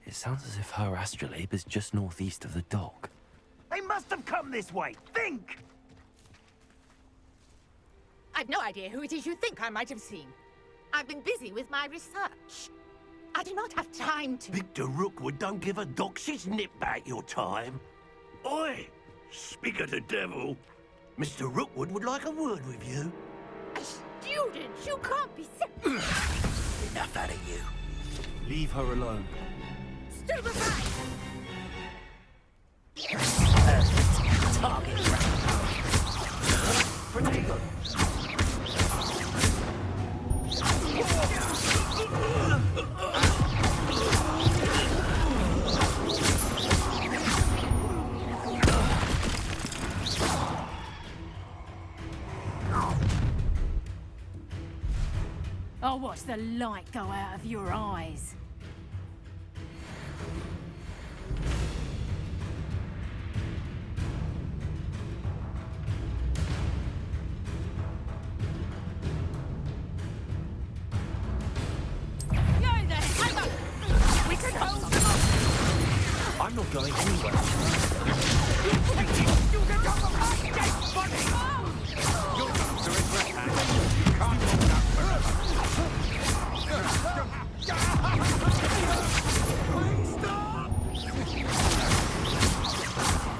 It sounds as if her astrolabe is just northeast of the dock. They must have come this way. Think! I've no idea who it is you think I might have seen. I've been busy with my research. I do not have time to... Victor Rookwood don't give a doxy's nip back your time. Oi! Speak of the devil. Mr. Rookwood would like a word with you. A student? You can't be serious. Enough out of you. Leave her alone. Stupefy! Target practice. I'll watch the light go out of your eyes. I'm not going anywhere.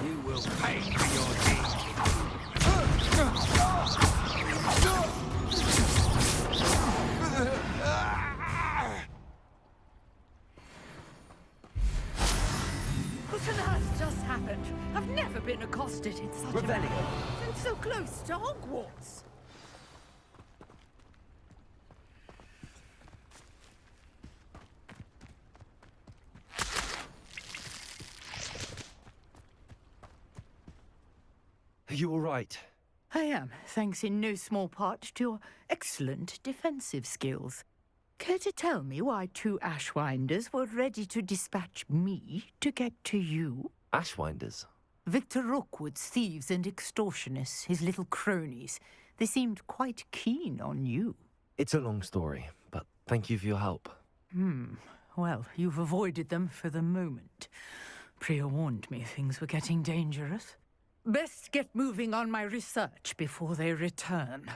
You will pay for your deeds. What on earth just happened? I've never been accosted in such a manner. And so close to Hogwarts. Are you all right? I am, thanks in no small part to your excellent defensive skills. Care to tell me why two Ashwinders were ready to dispatch me to get to you? Ashwinders? Victor Rookwood's thieves and extortionists, his little cronies. They seemed quite keen on you. It's a long story, but thank you for your help. Well, you've avoided them for the moment. Priya warned me things were getting dangerous. Best get moving on my research before they return.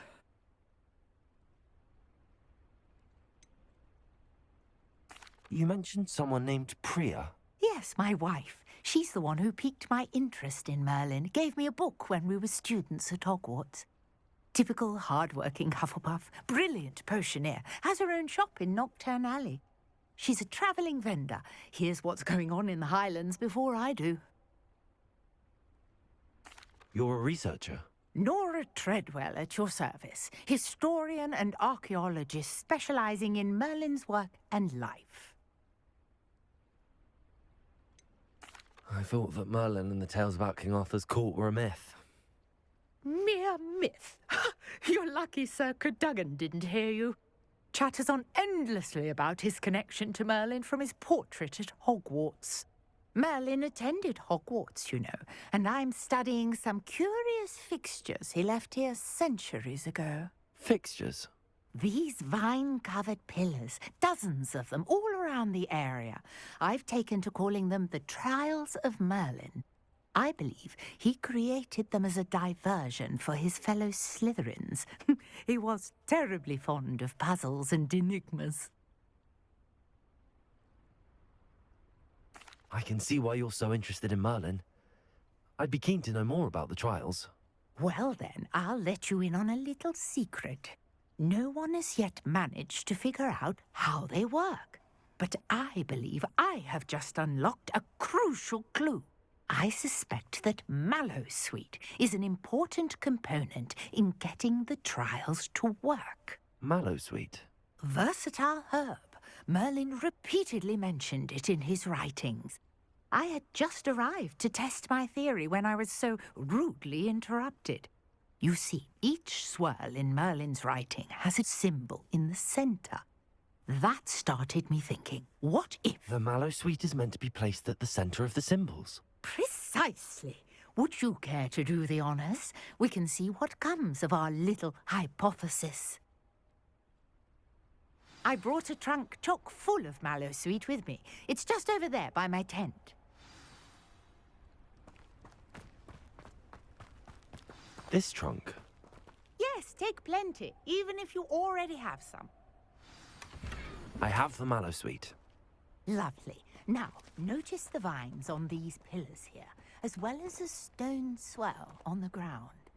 You mentioned someone named Priya. Yes, my wife. She's the one who piqued my interest in Merlin, gave me a book when we were students at Hogwarts. Typical hard-working Hufflepuff, brilliant potioneer, has her own shop in Nocturne Alley. She's a travelling vendor, hears what's going on in the Highlands before I do. You're a researcher? Nora Treadwell at your service, historian and archaeologist specialising in Merlin's work and life. I thought that Merlin and the tales about King Arthur's court were a myth. Mere myth. You're lucky Sir Cadogan didn't hear you. Chatters on endlessly about his connection to Merlin from his portrait at Hogwarts. Merlin attended Hogwarts, you know, and I'm studying some curious fixtures he left here centuries ago. Fixtures? These vine-covered pillars, dozens of them, all around the area. I've taken to calling them the Trials of Merlin. I believe he created them as a diversion for his fellow Slytherins. He was terribly fond of puzzles and enigmas. I can see why you're so interested in Merlin. I'd be keen to know more about the trials. Well then, I'll let you in on a little secret. No one has yet managed to figure out how they work. But I believe I have just unlocked a crucial clue. I suspect that Mallowsweet is an important component in getting the trials to work. Mallowsweet? Versatile herb. Merlin repeatedly mentioned it in his writings. I had just arrived to test my theory when I was so rudely interrupted. You see, each swirl in Merlin's writing has a symbol in the centre. That started me thinking, what if... The Mallowsweet is meant to be placed at the centre of the symbols. Precisely. Would you care to do the honours? We can see what comes of our little hypothesis. I brought a trunk chock full of mallow sweet with me. It's just over there by my tent. This trunk? Yes, take plenty, even if you already have some. I have the mallow sweet. Lovely. Now, notice the vines on these pillars here, as well as a stone swell on the ground.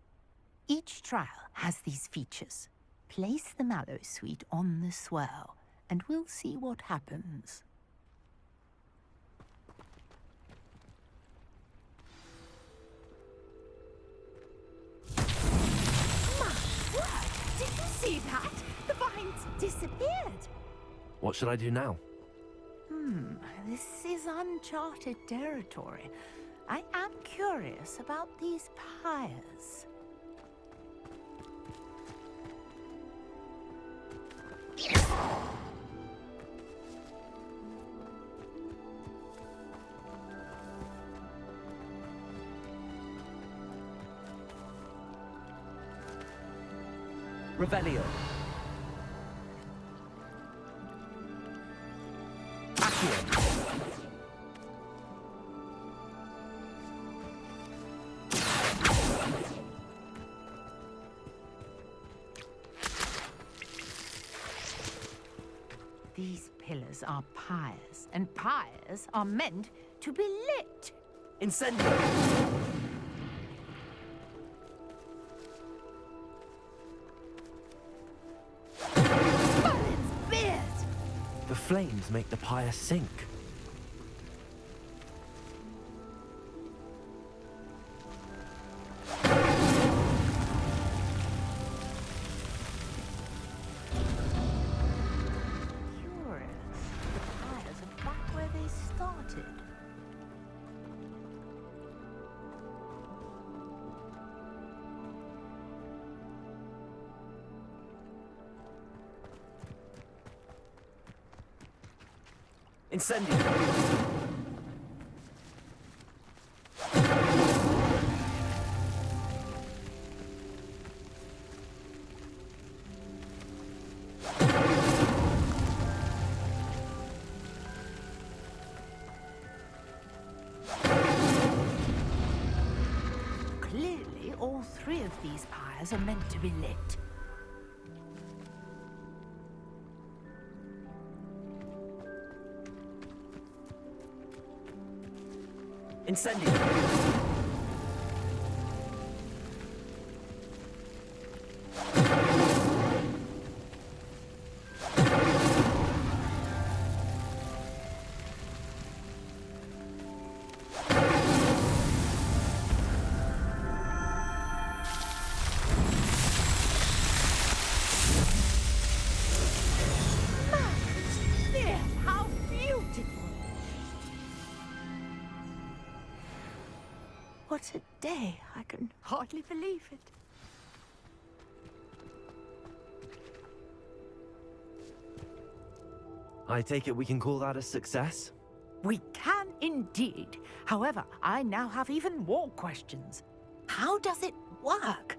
Each trial has these features. Place the mallow sweet on the swell, and we'll see what happens. My word! Did you see that? The vines disappeared. What should I do now? This is uncharted territory. I am curious about these pyres. Revelio. Accio. These pillars are pyres, and pyres are meant to be lit. Incendio. Merlin's beard! The flames make the pyre sink. Incendio. Clearly, all three of these pyres are meant to be lit. Incendio. How beautiful! What a day! I can hardly believe it. I take it we can call that a success? We can indeed. However, I now have even more questions. How does it work?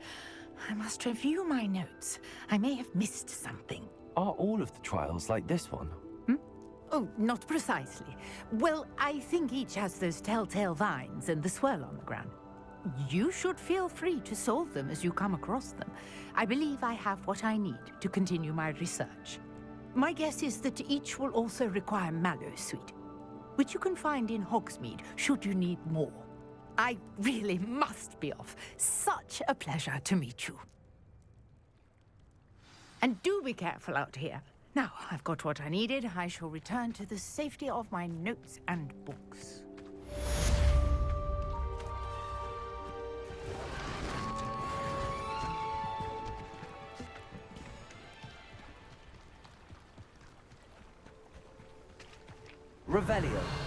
I must review my notes. I may have missed something. Are all of the trials like this one? Oh, not precisely. Well, I think each has those telltale vines and the swirl on the ground. You should feel free to solve them as you come across them. I believe I have what I need to continue my research. My guess is that each will also require mallow sweet, which you can find in Hogsmeade should you need more. I really must be off. Such a pleasure to meet you. And do be careful out here. Now, I've got what I needed. I shall return to the safety of my notes and books. Revelio.